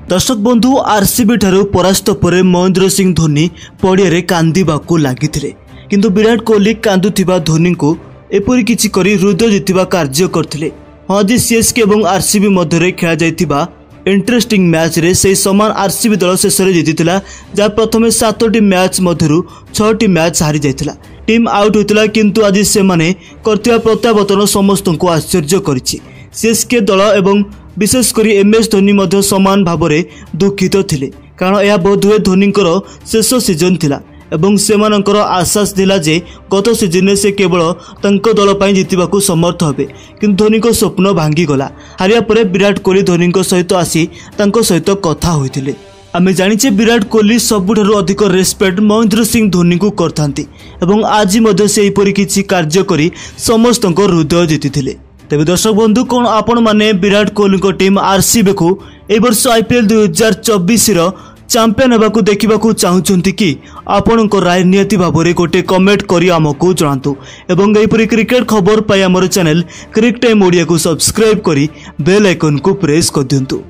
दर्शक बंधु आरसीबी ठारू परास्त पर महेंद्र सिंह धोनी पड़िया कांदीबाकू लागिथिले किंतु विराट कोहली कांदुथिबा धोनी को एपरि किछि करी हृदय जितिबा कार्य करथिले। हाँ जी सीएसके और आरसीबी मध्य खेला जाइतिबा इंटरेस्टिंग मैच रे से समान आरसीबी दल शेष में जीतिला जहाँ प्रथम 7टी मैच मध्य 6टी मैच हारी जाइतिला। टीम आउट होइतिला किंतु आज से माने करथिबा प्रत्यावर्तन समस्त को आश्चर्य करिछि। सीएसके दल एवं विशेषकर एमएस धोनी मध्य समान भाव में दुखित थिले कारण यह बोधहुए धोनी शेष सीजन थिला एवं सेमानंकर आशास थिला जे गत सीजन से केवल तंको दल पई जितिबाकू समर्थ हेबे किंतु धोनी को स्वप्न भांगी गला। हारिया परे विराट कोहली धोनी सहित आसी तांको सहित कथा होइतिले। आमे जानिचे विराट कोहली सबुठारु अधिक रेस्पेक्ट महेंद्र सिंह धोनी को करथांती एवं आज मध्य से एपरि किछि कार्य करी समस्तक हृदय जीतिथिले। तेबे दर्शक बंधु कौन आपण माने विराट कोहली को टीम आरसीबी को ए वर्ष आईपीएल 2024 रो चैंपियन होबाकू देखिबाकू चाहुचंती कि आपणको राय नियति भाबरे गोटे कमेंट करी आमको जणातु एवं एपरि क्रिकेट खबर पाई हमर चैनल क्रिक टाइम ओडिया को सब्सक्राइब करी बेल आइकन को प्रेस कर दियंतु।